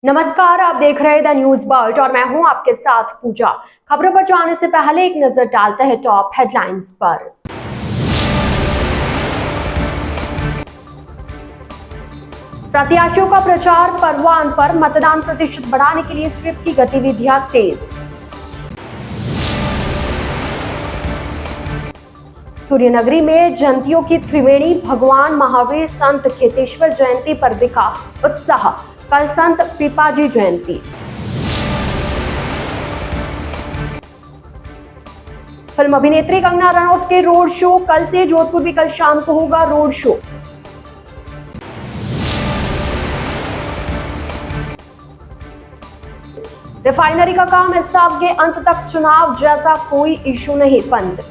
नमस्कार, आप देख रहे हैं द न्यूज बर्ड और मैं हूं आपके साथ पूजा। खबरों पर जाने से पहले एक नजर डालते हैं टॉप हेडलाइंस पर। प्रत्याशियों का प्रचार पर्वान पर, मतदान प्रतिशत बढ़ाने के लिए स्वीप की गतिविधियां तेज। सूर्यनगरी में जयंतियों की त्रिवेणी, भगवान महावीर संत खेतेश्वर जयंती पर दिखा उत्साह। कल संत पीपाजी जयंती। फिल्म अभिनेत्री कंगना रनौत के रोड शो कल से जोधपुर भी कल शाम को होगा रोड शो। रिफाइनरी का काम इस साल के अंत तक, चुनाव जैसा कोई इशू नहीं बंद।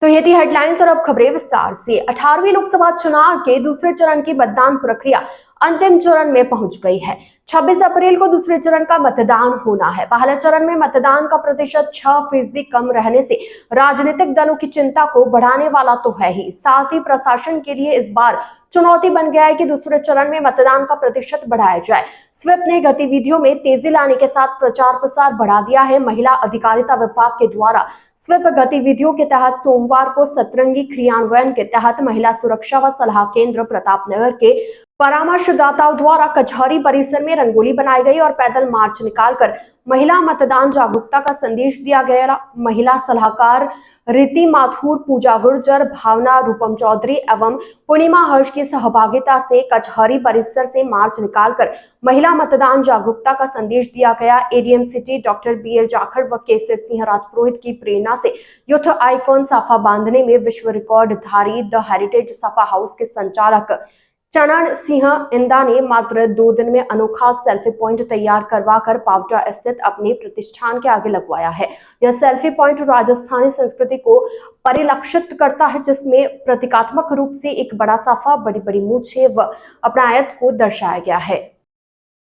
तो ये थी हेडलाइंस और अब खबरें विस्तार से। 18वीं लोकसभा चुनाव के दूसरे चरण की मतदान प्रक्रिया अंतिम चरण में पहुंच गई है। 26 अप्रैल को दूसरे चरण का मतदान होना है। पहले चरण में मतदान का प्रतिशत 6% कम रहने से राजनीतिक दलों की चिंता को बढ़ाने वाला तो है ही, साथ ही प्रशासन के लिए इस बार चुनौती बन गया है कि दूसरे चरण में मतदान का प्रतिशत बढ़ाया जाए। स्वीप ने गतिविधियों में तेजी लाने के साथ प्रचार प्रसार बढ़ा दिया है। महिला अधिकारिता विभाग के द्वारा स्वीप गतिविधियों के तहत सोमवार को सतरंगी क्रियान्वयन के तहत महिला सुरक्षा व सलाह केंद्र प्रतापनगर के परामर्शदाताओं द्वारा कचहरी परिसर में रंगोली बनाई गई और पैदल मार्च निकालकर महिला मतदान जागरूकता का संदेश दिया गया। महिला सलाहकार रीति माथुर, पूजा गुर्जर, भावना रूपम चौधरी एवं पूर्णिमा हर्ष की सहभागिता से कचहरी परिसर से मार्च निकालकर महिला मतदान जागरूकता का संदेश दिया गया। ADM city doctor BL Jakhar व केसर सिंह राजपुरोहित की प्रेरणा से यूथ आइकॉन साफा बांधने में विश्व रिकॉर्ड धारी द हेरिटेज साफा हाउस के संचालक चरण सिंह इंदा ने मात्र 2 दिन में अनोखा सेल्फी पॉइंट तैयार करवाकर पावटा स्थित अपने प्रतिष्ठान के आगे लगवाया है। यह सेल्फी पॉइंट राजस्थानी संस्कृति को परिलक्षित करता है, जिसमें प्रतीकात्मक रूप से एक बड़ा साफा, बड़ी बड़ी मूछें व अपनायत को दर्शाया गया है।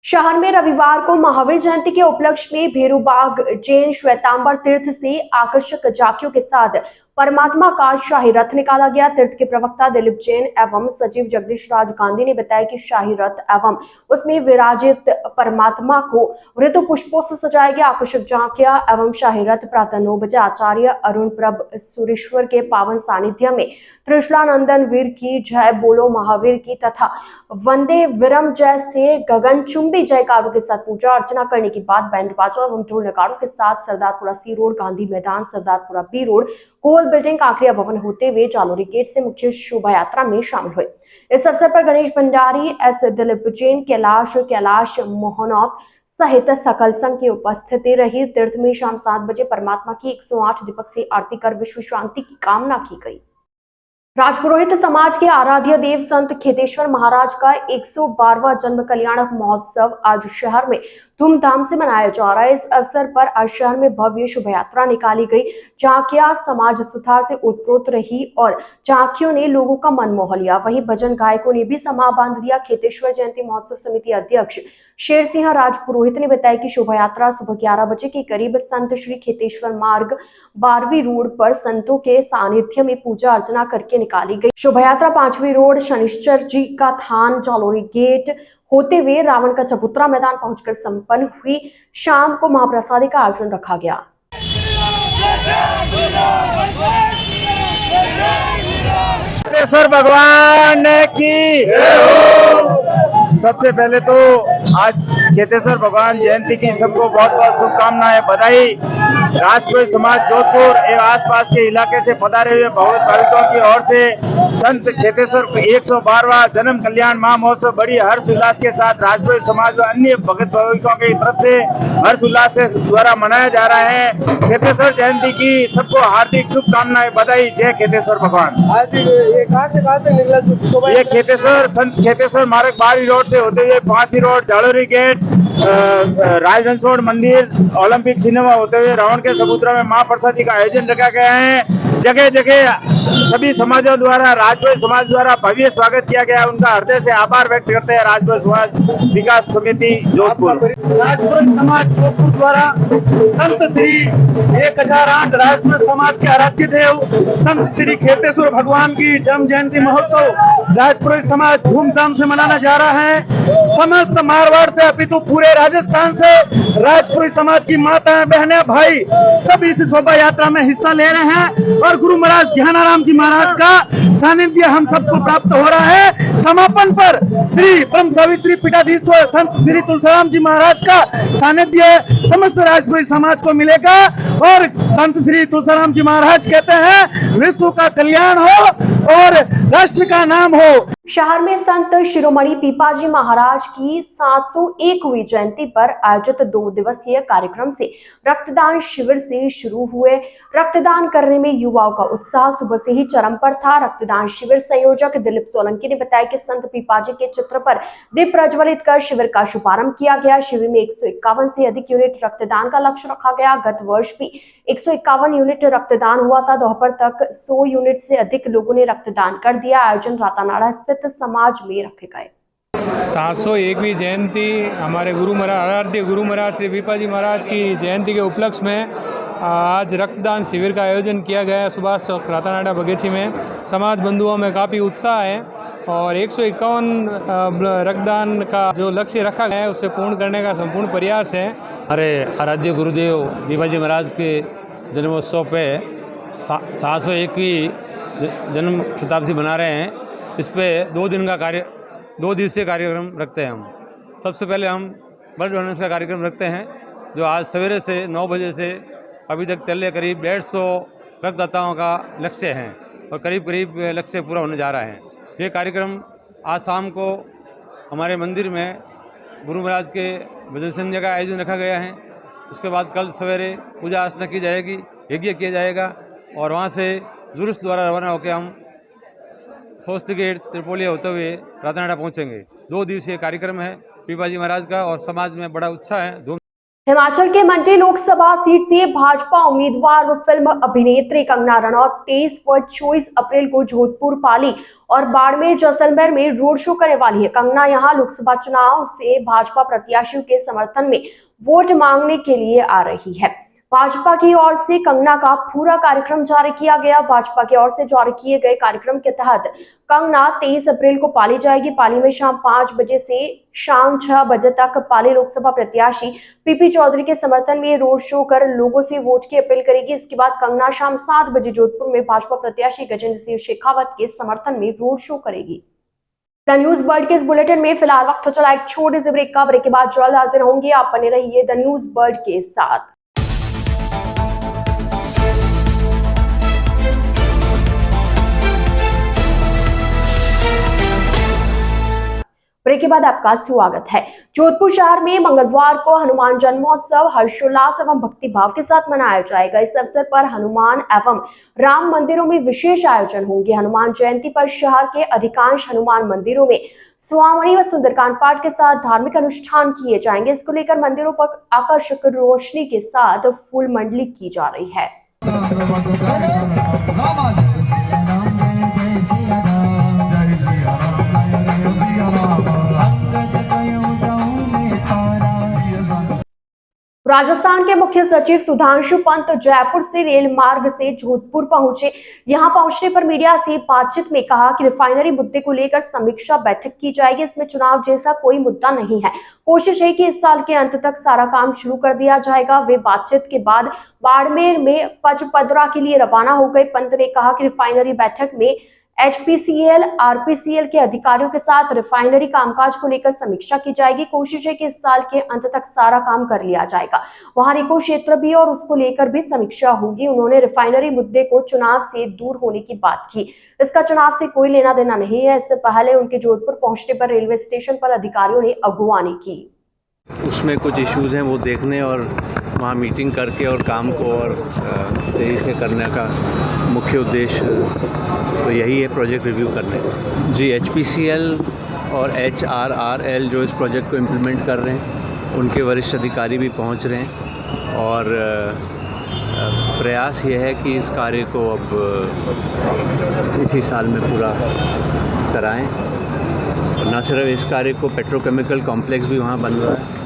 शहर में रविवार को महावीर जयंती के उपलक्ष्य में भेरूबाग जैन श्वेतांबर तीर्थ से आकर्षक झांकियों के साथ परमात्मा का शाही रथ निकाला गया। तीर्थ के प्रवक्ता दिलीप जैन एवं सचिव जगदीश राज गांधी ने बताया कि शाही रथ एवं उसमें विराजित परमात्मा को ऋतु पुष्पों से सजाया गया। आकर्षक झांकियां एवं शाही रथ प्रातः 9 बजे आचार्य अरुण प्रभ सुरेश्वर के पावन सानिध्य में त्रिशूलानंदन वीर की जय, बोलो महावीर की तथा वंदे विरम जय से गगनचुंबी जयकारों के साथ पूजा अर्चना करने के बाद बैंड बाजा एवं ढोल नगाड़ों के साथ सरदारपुरा सी रोड, गांधी मैदान, सरदारपुरा बी रोड, कोल बिल्डिंग, काकरिया भवन होते हुए जालोरी गेट से मुख्य शोभा यात्रा में शामिल हुए। इस अवसर पर गणेश भंडारी, एस दिलीप जैन, कैलाश मोहनौत सहित सकल संघ की उपस्थिति रही। तीर्थ में शाम 7 बजे परमात्मा की 108 दीपक से आरती कर विश्व शांति की कामना की गई। राजपुरोहित समाज के आराध्य देव संत खेतेश्वर महाराज का 112वां जन्म कल्याणक महोत्सव आज शहर में धूमधाम से मनाया जा रहा है। इस अवसर पर आज शहर में भव्य शोभा यात्रा निकाली गई। झांकियां समाज सुधार से ओतप्रोत रही और झांकियों ने लोगों का मन मोह लिया। वहीं भजन गायकों ने भी समा बांध दिया। खेतेश्वर जयंती महोत्सव समिति अध्यक्ष शेर सिंह राजपुरोहित ने बताया कि शोभा यात्रा सुबह 11 बजे के करीब संत श्री खेतेश्वर मार्ग 12वीं रोड पर संतों के सानिध्य में पूजा अर्चना करके निकाली गई। शोभा यात्रा 5वीं रोड, शनिश्चर जी का थान, जालोरी गेट होते हुए रावण का चबूतरा मैदान पहुंचकर संपन्न हुई। शाम को महाप्रसादी का आयोजन रखा गया। खेतेश्वर भगवान की सबसे पहले तो आज खेतेश्वर भगवान जयंती की सबको बहुत बहुत शुभकामनाएं, बधाई। राजपुरोहित समाज जोधपुर एवं आसपास के इलाके से पधारे हुए भाविकों की ओर से संत खेतेश्वर 112वां जन्म कल्याण महा महोत्सव बड़ी हर्ष उल्लास के साथ राजपुरोहित समाज व अन्य भगत भाविकों की तरफ से हर्ष उल्लास से द्वारा मनाया जा रहा है। खेतेश्वर जयंती की सबको हार्दिक शुभकामनाएं, बधाई। जय खेतेश्वर भगवान। आज ये कहाँ से निकला? ये खेतेश्वर संत खेतेश्वर मार्ग 12वीं रोड से होते हुए 5वीं रोड, जालोरी गेट, राजवंश रोड, मंदिर, ओलंपिक सिनेमा होते हुए रावण के चबूतरा में महाप्रसादी का आयोजन रखा गया है। जगह जगह सभी समाजों द्वारा, राजपूत समाज द्वारा भव्य स्वागत किया गया। उनका हृदय से आभार व्यक्त करते हैं राजपूत समाज विकास समिति जोधपुर। राजपूत समाज जोधपुर द्वारा संत श्री 1008 राजपूत समाज के आराध्य देव संत श्री खेतेश्वर भगवान की जन्म जयंती महोत्सव राजपूत समाज धूमधाम से मनाना जा रहा है। समस्त मारवाड़ से अपितु पूरे राजस्थान से राजपूत समाज की माताएं, बहनें, भाई सब इस शोभा यात्रा में हिस्सा ले रहे हैं और गुरु महाराज ज्ञानाराम जी महाराज का सानिध्य हम सबको प्राप्त हो रहा है। समापन पर श्री ब्रह्म सावित्री पीठाधीश्वर संत श्री तुलसीराम जी महाराज का सानिध्य समस्त राजपूत समाज को मिलेगा और संत श्री तुलसीराम जी महाराज कहते हैं विश्व का कल्याण हो और राष्ट्र का नाम हो। शहर में संत शिरोमणि पीपाजी महाराज की 701वीं जयंती पर आयोजित 2 दिवसीय कार्यक्रम से रक्तदान शिविर से शुरू हुए। रक्तदान करने में युवाओं का उत्साह सुबह से ही चरम पर था। रक्तदान शिविर संयोजक दिलीप सोलंकी ने बताया कि संत पीपाजी के चित्र पर दीप प्रज्वलित कर शिविर का शुभारंभ किया गया। शिविर में 151 से अधिक यूनिट रक्तदान का लक्ष्य रखा गया। गत वर्ष भी 151 यूनिट रक्तदान हुआ था। दोपहर तक 100 यूनिट से अधिक लोगों ने रक्तदान कर दिया। आयोजन रातानाड़ा स्थित समाज में रखे गए। 701वीं जयंती हमारे आराध्य गुरु महाराज श्री पीपाजी महाराज की जयंती के उपलक्ष्य में आज रक्तदान शिविर का आयोजन किया गया। सुभाष चौक रातानाड़ा बगीची में समाज बंधुओं में काफ़ी उत्साह है और 151 रक्तदान का जो लक्ष्य रखा गया है उसे पूर्ण करने का संपूर्ण प्रयास है। हमारे आराध्य गुरुदेव पीपाजी महाराज के जन्मोत्सव पे 701वीं जन्म शताब्दी मना रहे हैं। इस पे 2 दिवसीय कार्यक्रम रखते हैं। हम सबसे पहले हम ब्लड डोनेशन का कार्यक्रम रखते हैं जो आज सवेरे से 9 बजे से अभी तक चल रहे करीब 150 रक्तदाताओं का लक्ष्य है और करीब लक्ष्य पूरा होने जा रहा है। ये कार्यक्रम आज शाम को हमारे मंदिर में गुरु महाराज के भजन संध्या का आयोजन रखा गया है। उसके बाद कल सवेरे पूजा अर्चना की जाएगी, यज्ञ किया जाएगा और वहाँ से जुलूस द्वारा रवाना होकर हम स्वस्ति गेट त्रिपोलिया होते हुए रातानाड़ा पहुँचेंगे। 2 दिवसीय कार्यक्रम है पीपाजी महाराज का और समाज में बड़ा उत्साह है। हिमाचल के मंडी लोकसभा सीट से भाजपा उम्मीदवार व फिल्म अभिनेत्री कंगना रनौत 23 व 24 अप्रैल को जोधपुर, पाली और बाड़मेर, जैसलमेर में रोड शो करने वाली है। कंगना यहां लोकसभा चुनाव से भाजपा प्रत्याशियों के समर्थन में वोट मांगने के लिए आ रही है। भाजपा की ओर से कंगना का पूरा कार्यक्रम जारी किया गया। भाजपा की ओर से जारी किए गए कार्यक्रम के तहत कंगना 23 अप्रैल को पाली जाएगी। पाली में शाम 5 बजे से शाम 6 बजे तक पाली लोकसभा प्रत्याशी पीपी चौधरी के समर्थन में रोड शो कर लोगों से वोट की अपील करेगी। इसके बाद कंगना शाम 7 बजे जोधपुर में भाजपा प्रत्याशी गजेंद्र सिंह शेखावत के समर्थन में रोड शो करेगी। द न्यूज वर्ल्ड के इस बुलेटिन में फिलहाल वक्त हो चला एक छोटे से ब्रेक का। ब्रेक के बाद जल्द हाजिर होंगे। आप बने रहिए द न्यूज वर्ल्ड के साथ। ब्रेक के बाद आपका स्वागत है। जोधपुर शहर में मंगलवार को हनुमान जन्मोत्सव हर्षोल्लास एवं भक्तिभाव के साथ मनाया जाएगा। इस अवसर पर हनुमान एवं राम मंदिरों में विशेष आयोजन होंगे। हनुमान जयंती पर शहर के अधिकांश हनुमान मंदिरों में स्वामणी व सुंदरकांड पाठ के साथ धार्मिक अनुष्ठान किए जाएंगे। इसको लेकर मंदिरों पर आकर्षक रोशनी के साथ फूल मंडली की जा रही है। राजस्थान के मुख्य सचिव सुधांशु पंत जयपुर से रेल मार्ग से जोधपुर पहुंचे। यहां पहुंचने पर मीडिया से बातचीत में कहा कि रिफाइनरी मुद्दे को लेकर समीक्षा बैठक की जाएगी। इसमें चुनाव जैसा कोई मुद्दा नहीं है। कोशिश है कि इस साल के अंत तक सारा काम शुरू कर दिया जाएगा। वे बातचीत के बाद बाड़मेर में पचपदरा के लिए रवाना हो गए। पंत ने कहा कि रिफाइनरी बैठक में HPCL, RPCL के अधिकारियों के साथ रिफाइनरी कामकाज को लेकर समीक्षा की जाएगी। कोशिश है कि इस साल के अंत तक सारा काम कर लिया जाएगा। वहां रिको क्षेत्र भी और उसको लेकर भी समीक्षा होगी। उन्होंने रिफाइनरी मुद्दे को चुनाव से दूर होने की बात की। इसका चुनाव से कोई लेना देना नहीं है। इससे पहले उनके जोधपुर पहुंचने पर रेलवे स्टेशन पर अधिकारियों ने अगुवानी की। उसमें कुछ इश्यूज हैं वो देखने और वहाँ मीटिंग करके और काम को और तेज़ी से करने का मुख्य उद्देश्य तो यही है, प्रोजेक्ट रिव्यू करने का। जी, HPCL और HRRL जो इस प्रोजेक्ट को इम्प्लीमेंट कर रहे हैं उनके वरिष्ठ अधिकारी भी पहुँच रहे हैं और प्रयास ये है कि इस कार्य को अब इसी साल में पूरा कराएं। और न सिर्फ इस कार्य को, पेट्रोकेमिकल कॉम्प्लेक्स भी वहाँ बन रहा है,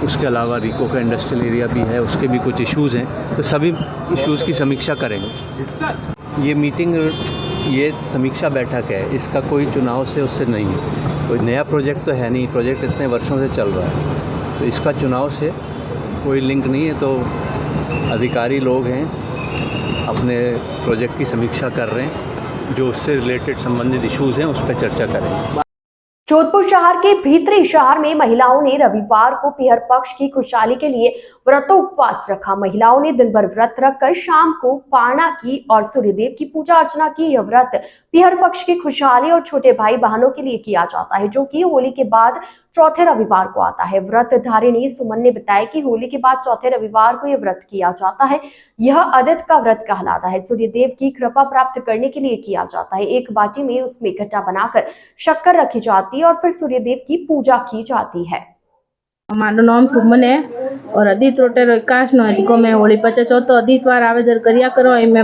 उसके अलावा रिको का इंडस्ट्रियल एरिया भी है, उसके भी कुछ इश्यूज़ हैं, तो सभी इश्यूज़ की समीक्षा करेंगे। ये मीटिंग, ये समीक्षा बैठक है, इसका कोई चुनाव से उससे नहीं है, कोई नया प्रोजेक्ट तो है नहीं, प्रोजेक्ट इतने वर्षों से चल रहा है, तो इसका चुनाव से कोई लिंक नहीं है। तो अधिकारी लोग हैं, अपने प्रोजेक्ट की समीक्षा कर रहे हैं, जो उससे रिलेटेड संबंधित इश्यूज़ हैं उस पर चर्चा करेंगे। जोधपुर शहर के भीतरी शहर में महिलाओं ने रविवार को पीहर पक्ष की खुशहाली के लिए व्रतोपवास रखा। महिलाओं ने दिन भर व्रत रखकर शाम को पारणा की और सूर्यदेव की पूजा अर्चना की। यह व्रत पीहर पक्ष की खुशहाली और छोटे भाई बहनों के लिए किया जाता है, जो कि होली के बाद चौथे रविवार को आता है। व्रत धारिणी सुमन ने बताया कि होली के बाद चौथे रविवार को यह व्रत किया जाता है। यह अदित का व्रत कहलाता है। सूर्यदेव की कृपा प्राप्त करने के लिए किया जाता है। एक बाटी में उसमें घट्टा बनाकर शक्कर रखी जाती है और फिर सूर्यदेव की पूजा की जाती है। मारो नाम सुमन है और अदित रोटेरो विकास नो जिको मैं होली पचे चौथो अदित वार आवेदन करिया करो। मैं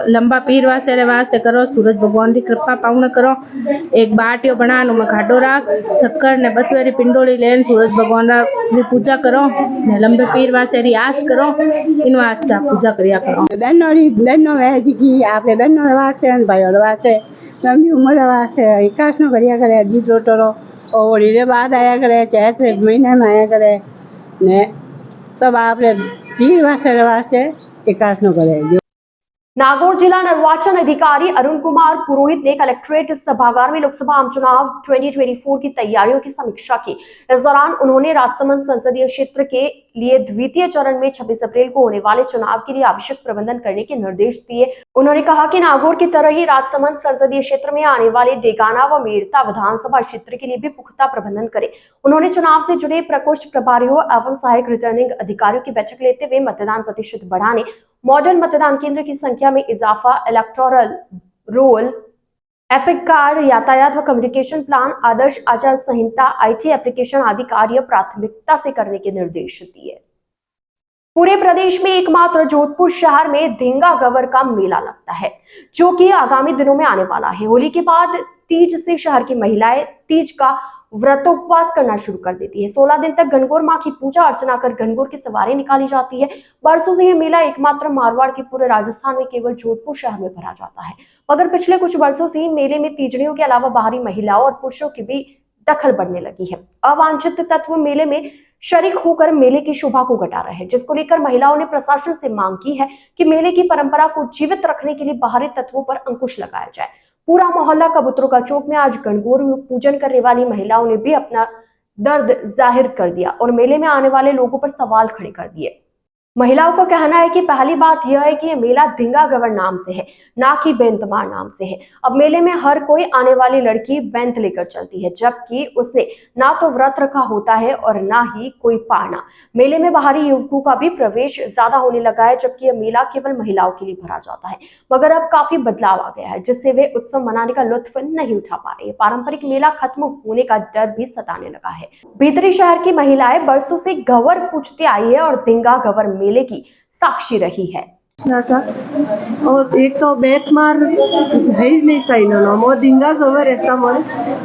लंबा पीर वास्ते करो, सूरज भगवान की कृपा पावन करो। एक बाटियो बना में खाडो राख शक्कर ने बतवेरी पिंडोली लेन सूरज भगवान की पूजा करो ने लंबे पीर वास्ते आस करो, इन वास्ते पूजा करिया करो। बहनों है जी की आपके बहनों वास्ते भाइयों वास्ते लंबी उम्र वास्ते विकास नो करिया करे। अदित रोटोरो और होली के बाद आया करे, चैत महीने में आया करे ने सब आपने पीर वास्ते विकास नो करे। नागौर जिला निर्वाचन अधिकारी अरुण कुमार पुरोहित ने कलेक्ट्रेट सभागार में लोकसभा आम चुनाव 2024 की तैयारियों की समीक्षा की। इस दौरान उन्होंने राजसमंद संसदीय क्षेत्र के लिए द्वितीय चरण में 26 अप्रैल को होने वाले चुनाव के लिए आवश्यक प्रबंधन करने के निर्देश दिए। उन्होंने कहा कि नागौर की तरह ही राजसमंद संसदीय क्षेत्र में आने वाले डेगाना व मेड़ता विधानसभा क्षेत्र के लिए भी पुख्ता प्रबंधन करें। उन्होंने चुनाव से जुड़े प्रकोष्ठ प्रभारियों एवं सहायक रिटर्निंग अधिकारियों की बैठक लेते हुए मतदान प्रतिशत बढ़ाने, मॉडल मतदान केंद्र की संख्या में इजाफा, इलेक्टोरल रोल, एपिक कार्ड, यातायात व कम्युनिकेशन प्लान, आदर्श आचार संहिता, IT एप्लीकेशन आदि कार्य प्राथमिकता से करने के निर्देश दिए। पूरे प्रदेश में एकमात्र जोधपुर शहर में धिंगा गवर का मेला लगता है, जो कि आगामी दिनों में आने वाला है। होली के बाद तीज से शहर की महिलाएं तीज का व्रतोपवास करना शुरू कर देती है। 16 दिन तक गणगौर मां की पूजा अर्चना कर गणगौर की सवारी निकाली जाती है। बरसों से यह मेला एकमात्र मारवाड़ के पूरे राजस्थान में केवल जोधपुर शहर में भरा जाता है, मगर पिछले कुछ वर्षों से मेले में तीजड़ियों के अलावा बाहरी महिलाओं और पुरुषों की भी दखल बढ़ने लगी है। अवांछित तत्व मेले में शरीक होकर मेले की शोभा को घटा रहे हैं, जिसको लेकर महिलाओं ने प्रशासन से मांग की है कि मेले की परंपरा को जीवित रखने के लिए बाहरी तत्वों पर अंकुश लगाया जाए। पूरा मोहल्ला कबूतरों का चौक में आज गणगौर पूजन करने वाली महिलाओं ने भी अपना दर्द जाहिर कर दिया और मेले में आने वाले लोगों पर सवाल खड़े कर दिए। महिलाओं का कहना है कि पहली बात यह है कि यह मेला धिंगा गवर नाम से है, ना कि बेंतमार नाम से है। अब मेले में हर कोई आने वाली लड़की बेंत लेकर चलती है, जबकि उसने ना तो व्रत रखा होता है और ना ही कोई पारना। मेले में बाहरी युवकों का भी प्रवेश ज्यादा होने लगा है, जबकि यह मेला केवल महिलाओं के लिए भरा जाता है। मगर अब काफी बदलाव आ गया है, जिससे वे उत्सव मनाने का लुत्फ नहीं उठा पा रहे। पारंपरिक मेला खत्म होने का डर भी सताने लगा है। भीतरी शहर की महिलाएं बरसों से गवर पूजते आई है और धिंगा गवर मेले की साक्षी रही है। और एक तो बेतमार है ही नहीं सही नो मो धिंगा गवर ऐसा मन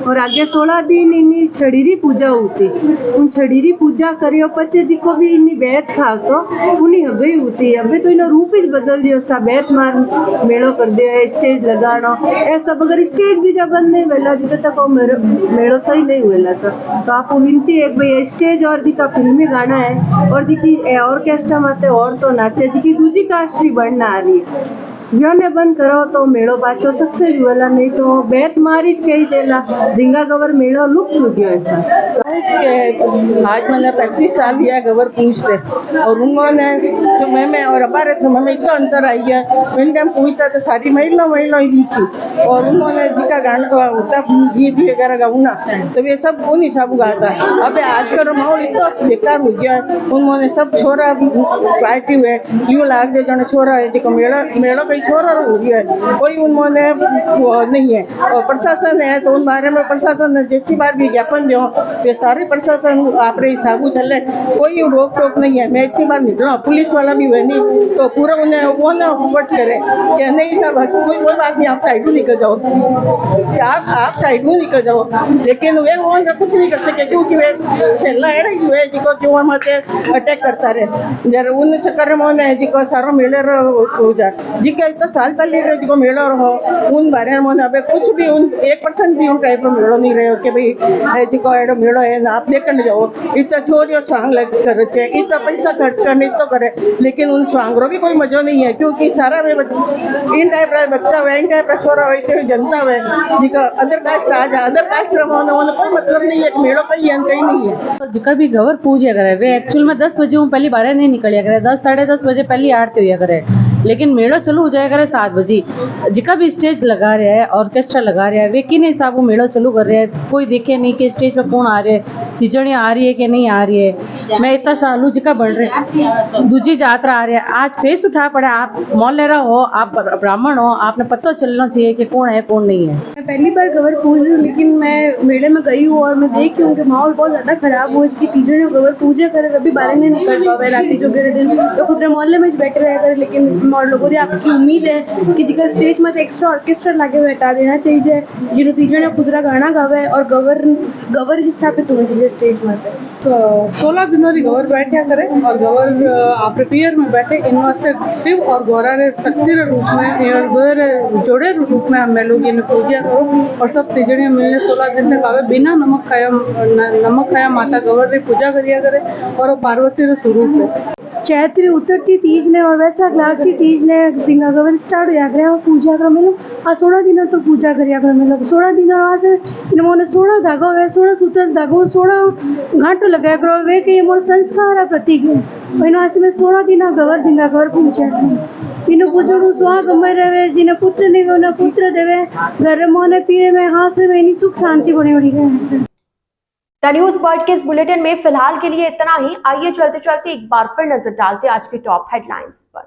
और आगे 16 दिन इन्हीं छड़ीरी पूजा होती। उन छड़ीरी पूजा करियो पचे जी को भी इन्हीं बैत खाओ तो उन्हीं हगई होती। अबे तो इन्हों रूप ही बदल दियो सा, बेतमार मेड़ो कर दियो, स्टेज लगानो ऐसा। अगर स्टेज भी जब बंद नहीं वेला जितने तक वो मेड़ो सही नहीं हुएला सर। तो आपको विनती है भाई स्टेज और जी का फिल्मी गाना है और जी की ऑर्केस्ट्रा माते और तो नाचे जी की दूसरी कास्ट बढ़ना आ रही है, ने बंद करो तो मेड़ो पाछो सक्सेस वाला, नहीं तो बेत मारी कही देला धिंगा गवर मेड़ो लुप्त हो गया ऐसा। आज मैंने 35 साल लिया गवर पूछते और उन्होंने समय में और हमारे समय में इतना अंतर आई गया। मैंने पूछता तो सारी महिलाओं ही थी और उन्होंने जी का गाना होता गीत वगैरह गाऊना तो ये सब कौन हिसाब गाता है। अब आज का माहौल इतना बेकार हो गया, उन्होंने सब छोरा पार्टी हुए यूँ लाग जो छोरा है जो मेड़ो भाई छोरा हो रही है, कोई उन्होंने वो नहीं है। और प्रशासन है तो उन बारे में प्रशासन ने जितनी बार विज्ञापन दो ये सारे प्रशासन आप हिसाबू चले, कोई रोक टोक नहीं है। मैं इतनी बार निकला, पुलिस वाला भी हुए नहीं तो पूरा उन्हें वो ना वर्च करे कि नहीं साहब कोई बात नहीं, आप साइड में निकल जाओ, आप साइड में निकल जाओ। लेकिन वे वो कुछ नहीं कर सके क्योंकि वे छेला है हुए जिको जो मत अटैक करता रहे जरा उन चक्कर में जिको सारो मेले हो जा जिके तो साल पहले जिको मेलो रहो उन बारे में अब कुछ भी उन 1% भी उन टाइप में मेलो नहीं रहे कि भाई जिको एडो मेलो है ना आप देखने जाओ। इतना छोरियों स्वांग लग करे, इतना पैसा खर्च करने तो करे, लेकिन उन स्वांगरों भी कोई मजो नहीं है क्योंकि सारा वे इन टाइप का बच्चा हुआ, इन टाइप का छोरा हुआ, जनता हुआ जिका अदर कास्ट आ जा, अदर कास्ट रहो कोई मतलब नहीं है, मेड़ो कहीं है कहीं नहीं है। तो जिका भी गवर पूजा करे वे एक्चुअल में 10 बजे पहली बारह नहीं निकलिया करे, 10 साढ़े 10 बजे पहली आरती हुआ करे, लेकिन मेड़ो चालू हो जाया करे 7 बजे। जिका भी स्टेज लगा रहा है, ऑर्केस्ट्रा लगा रहा है, वे किन हिसाब मेड़ो चालू कर रहे हैं, कोई देखे नहीं कि स्टेज पर कौन आ रहे है, तिजड़ियाँ आ रही है कि नहीं आ रही है। मैं इतना सालू जिका बढ़ रहे दूजी जात्रा आ रही है, आज फेस उठा पड़ा, आप मोलेरा हो, आप ब्राह्मण हो, आपने पता चलना चाहिए कि कौन है कौन नहीं है। मैं पहली बार गवर पूज रही हूँ, लेकिन मैं मेले में गई हूँ और मैं देख रही हूँ कि माहौल बहुत ज़्यादा खराब हुआ है। तीजड़ ने गवर पूजा करे कभी बारह नहीं निकल पावे, राती जो गिर दिन तो खुदरे मोहल्ले में बैठे रहे करे, लेकिन और लोगों ने आपकी उम्मीद है कि जिका स्टेज में एक्स्ट्रा ऑर्केस्ट्रा लाके बैठा देना चाहिए, जिन्होंने तीजड़ ने खुदरा गाना गावे और गवर स्थापित होना चाहिए स्टेज में। तो 16 दिनों की गवर बैठा करे और गवर प्रिपेयर में बैठे इन वास्ते शिव और गौरा रे शक्ति रे रूप में और गौर जोड़े रूप में हम लोग इन्हें पूजा करो और सब तीजड़ियाँ मिलने 16 दिन तक आवे बिना नमक खाया माता गवर री पूजा करिया करे और वो पार्वती रो स्वरूप है। चैत्री उतरती तीज ने और वैसा लागती तीज ने दिंगा गवर स्टार्ट हो गया और पूजा कर मिलो आ 16 दिनों तो पूजा करिया कर मिलो 16 दिनों आज इन्होंने 16 धागो वे 16 सूत्र धागो 16 घाटो लगाया करो वे के मोर संस्कार है प्रतीक है इन वास्ते में 16 दिन गवर दिंगा गवर पूजा इन्हें पूजो सुहाग अमर रहे, जिन्हें पुत्र नहीं उन्हें पुत्र देवे, घर मोने पीरे में हाथ में इन्हीं सुख शांति बनी बड़ी है। द न्यूज बर्ड के इस बुलेटिन में फिलहाल के लिए इतना ही। आइए चलते चलते एक बार फिर नजर डालते आज की टॉप हेडलाइंस पर।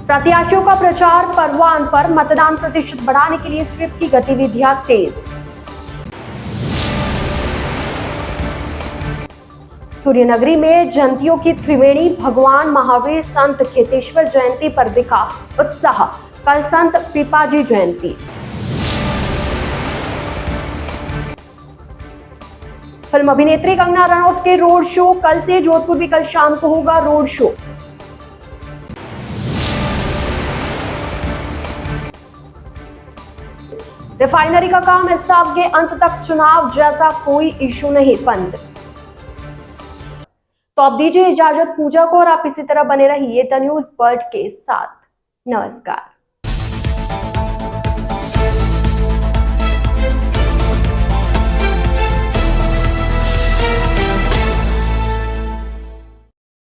प्रत्याशियों का प्रचार परवान पर, मतदान प्रतिशत बढ़ाने के लिए स्वीप की गतिविधियां तेज। सूर्यनगरी में जयंतियों की त्रिवेणी, भगवान महावीर संत खेतेश्वर जयंती पर दिखा उत्साह, कल संत पीपाजी जयंती। फिल्म अभिनेत्री कंगना रनौत के रोड शो कल से, जोधपुर भी कल शाम को होगा रोड शो। रिफाइनरी का काम इस साल के अंत तक चुनाव जैसा कोई इशू नहीं, पंत। तो अब दीजिए इजाजत पूजा को और आप इसी तरह बने रहिए द न्यूज बर्ड के साथ। नमस्कार।